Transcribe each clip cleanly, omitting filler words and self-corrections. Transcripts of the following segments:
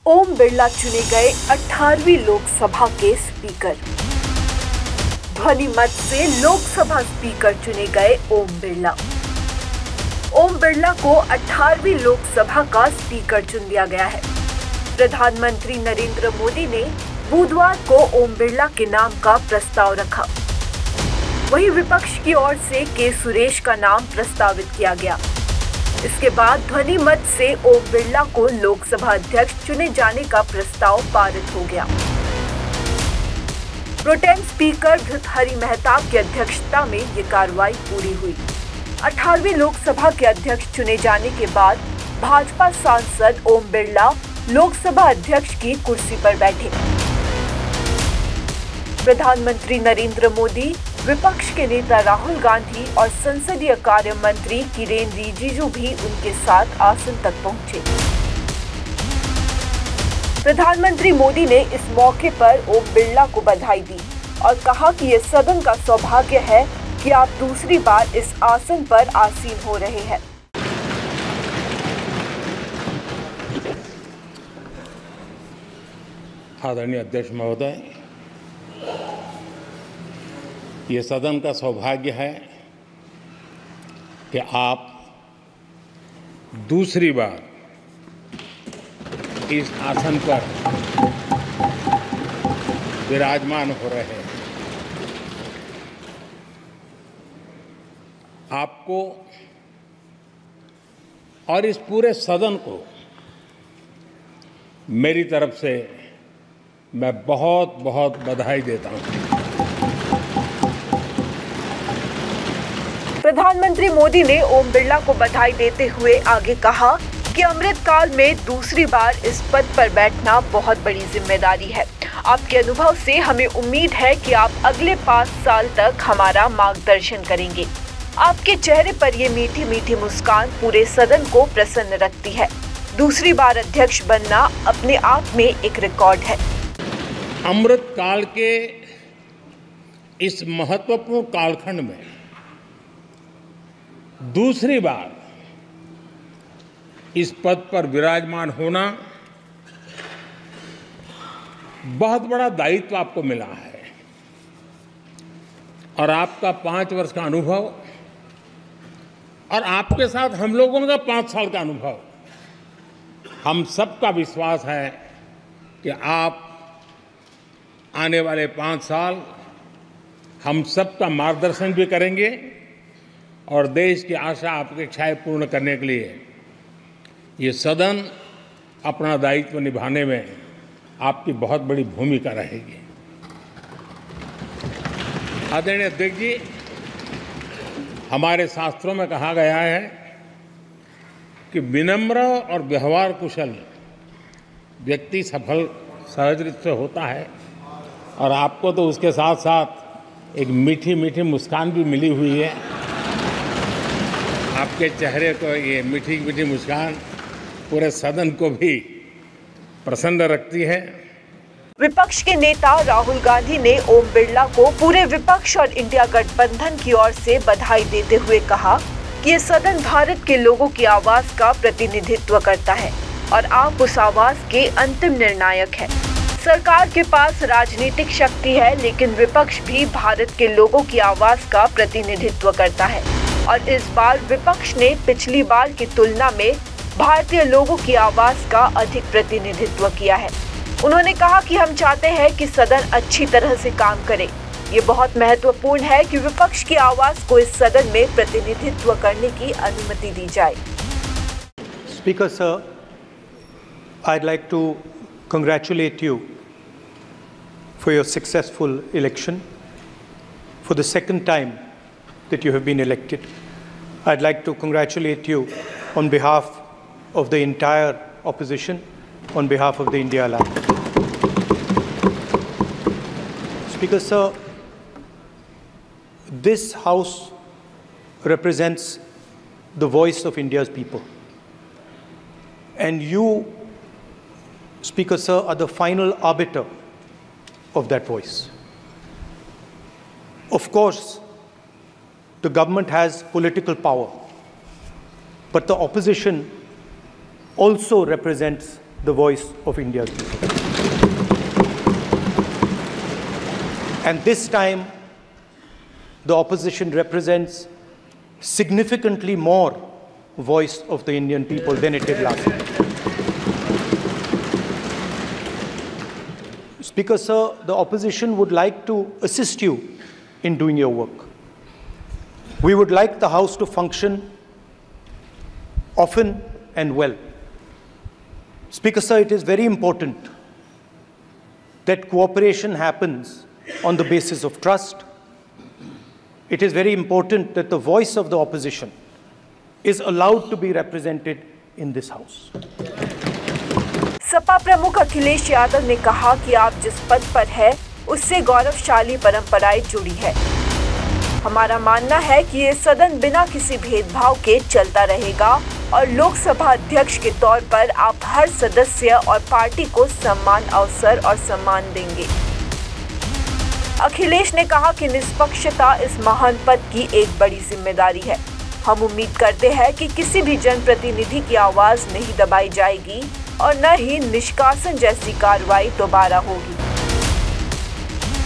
ओम बिरला चुने गए 18वीं लोकसभा के स्पीकर। ध्वनि मत से लोकसभा स्पीकर चुने गए ओम बिरला। ओम बिरला को 18वीं लोकसभा का स्पीकर चुन लिया गया है। प्रधानमंत्री नरेंद्र मोदी ने बुधवार को ओम बिरला के नाम का प्रस्ताव रखा। वहीं विपक्ष की ओर से के सुरेश का नाम प्रस्तावित किया गया। इसके बाद ध्वनि मत से ओम बिरला को लोकसभा अध्यक्ष चुने जाने का प्रस्ताव पारित हो गया। प्रोटेम स्पीकर भृतहरि मेहताब की अध्यक्षता में ये कार्रवाई पूरी हुई। 18वीं लोकसभा के अध्यक्ष चुने जाने के बाद भाजपा सांसद ओम बिरला लोकसभा अध्यक्ष की कुर्सी पर बैठे। प्रधानमंत्री नरेंद्र मोदी, विपक्ष के नेता राहुल गांधी और संसदीय कार्य मंत्री किरेन रिजिजू भी उनके साथ आसन तक पहुंचे। प्रधानमंत्री मोदी ने इस मौके पर ओम बिरला को बधाई दी और कहा कि यह सदन का सौभाग्य है कि आप दूसरी बार इस आसन पर आसीन हो रहे हैं। आदरणीय अध्यक्ष महोदय, ये सदन का सौभाग्य है कि आप दूसरी बार इस आसन पर विराजमान हो रहे हैं। आपको और इस पूरे सदन को मेरी तरफ से मैं बहुत बहुत बधाई देता हूं। प्रधानमंत्री मोदी ने ओम बिरला को बधाई देते हुए आगे कहा कि अमृतकाल में दूसरी बार इस पद पर बैठना बहुत बड़ी जिम्मेदारी है। आपके अनुभव से हमें उम्मीद है कि आप अगले 5 साल तक हमारा मार्गदर्शन करेंगे। आपके चेहरे पर ये मीठी मीठी मुस्कान पूरे सदन को प्रसन्न रखती है। दूसरी बार अध्यक्ष बनना अपने आप में एक रिकॉर्ड है। अमृतकाल के इस महत्वपूर्ण कालखंड में दूसरी बार इस पद पर विराजमान होना बहुत बड़ा दायित्व आपको मिला है और आपका 5 वर्ष का अनुभव और आपके साथ हम लोगों का 5 साल का अनुभव, हम सबका विश्वास है कि आप आने वाले 5 साल हम सबका मार्गदर्शन भी करेंगे और देश की आशा अपेक्षाएं पूर्ण करने के लिए ये सदन अपना दायित्व निभाने में आपकी बहुत बड़ी भूमिका रहेगी। आदरणीय अध्यक्ष जी, हमारे शास्त्रों में कहा गया है कि विनम्र और व्यवहार कुशल व्यक्ति सफल सहज रूप से होता है और आपको तो उसके साथ साथ एक मीठी मीठी मुस्कान भी मिली हुई है। आपके चेहरे को ये मीठी मीठी मुस्कान पूरे सदन को भी प्रसन्न रखती है। विपक्ष के नेता राहुल गांधी ने ओम बिरला को पूरे विपक्ष और इंडिया गठबंधन की ओर से बधाई देते हुए कहा कि ये सदन भारत के लोगों की आवाज का प्रतिनिधित्व करता है और आप उस आवाज के अंतिम निर्णायक हैं। सरकार के पास राजनीतिक शक्ति है, लेकिन विपक्ष भी भारत के लोगों की आवाज का प्रतिनिधित्व करता है और इस बार विपक्ष ने पिछली बार की तुलना में भारतीय लोगों की आवाज का अधिक प्रतिनिधित्व किया है। उन्होंने कहा कि हम चाहते हैं कि सदन अच्छी तरह से काम करे। ये बहुत महत्वपूर्ण है कि विपक्ष की आवाज को इस सदन में प्रतिनिधित्व करने की अनुमति दी जाए। Speaker sir, I'd like to congratulate you for your successful election. For the second time that you have been elected, I'd like to congratulate you on behalf of the entire opposition, on behalf of the India Alliance. Speaker sir, this House represents the voice of India's people. And you, Speaker sir, are the final arbiter of that voice. Of course, the government has political power, but the opposition also represents the voice of India's people. And this time, the opposition represents significantly more voice of the Indian people than it did last time. Speaker, sir, the opposition would like to assist you in doing your work. We would like the House to function often and well. Speaker, sir, it is very important that cooperation happens on the basis of trust. It is very important that the voice of the opposition is allowed to be represented in this House. Sapa प्रमुख अखिलेश यादव ने कहा कि आप जिस पद पर है उससे गौरवशाली परंपराएं जुड़ी है। हमारा मानना है कि ये सदन बिना किसी भेदभाव के चलता रहेगा और लोकसभा अध्यक्ष के तौर पर आप हर सदस्य और पार्टी को समान अवसर और सम्मान देंगे। अखिलेश ने कहा कि निष्पक्षता इस महान पद की एक बड़ी जिम्मेदारी है। हम उम्मीद करते हैं कि किसी भी जनप्रतिनिधि की आवाज नहीं दबाई जाएगी और न ही निष्कासन जैसी कार्रवाई दोबारा होगी।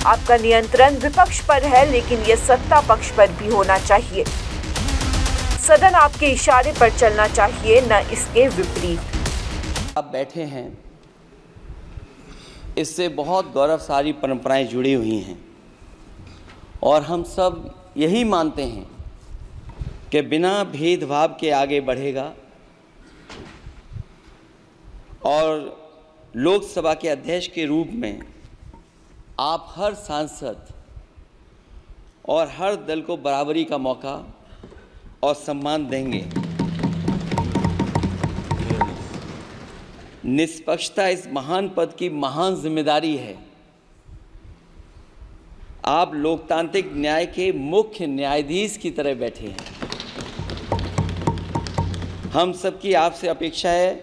आपका नियंत्रण विपक्ष पर है, लेकिन यह सत्ता पक्ष पर भी होना चाहिए। सदन आपके इशारे पर चलना चाहिए, न इसके विपरीत। आप बैठे हैं, इससे बहुत गौरवशाली परंपराएं जुड़ी हुई हैं और हम सब यही मानते हैं कि बिना भेदभाव के आगे बढ़ेगा और लोकसभा के अध्यक्ष के रूप में आप हर सांसद और हर दल को बराबरी का मौका और सम्मान देंगे। निष्पक्षता इस महान पद की महान जिम्मेदारी है। आप लोकतांत्रिक न्याय के मुख्य न्यायाधीश की तरह बैठे हैं। हम सबकी आपसे अपेक्षा है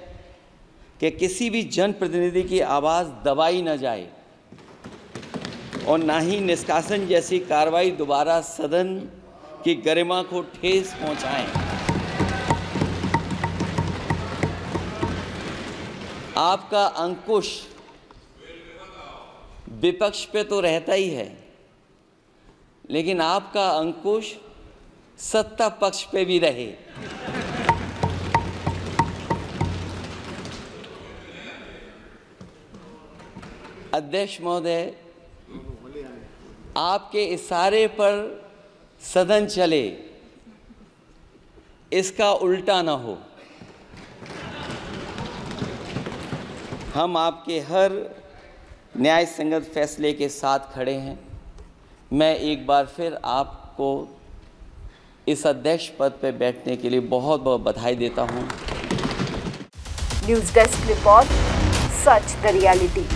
कि किसी भी जनप्रतिनिधि की आवाज़ दबाई न जाए और ना ही निष्कासन जैसी कार्रवाई दोबारा सदन की गरिमा को ठेस पहुंचाएं। आपका अंकुश विपक्ष पे तो रहता ही है, लेकिन आपका अंकुश सत्ता पक्ष पे भी रहे। अध्यक्ष महोदय, आपके इशारे पर सदन चले, इसका उल्टा न हो। हम आपके हर न्याय संगत फैसले के साथ खड़े हैं। मैं एक बार फिर आपको इस अध्यक्ष पद पर बैठने के लिए बहुत बहुत बधाई देता हूं। News desk report, such the reality.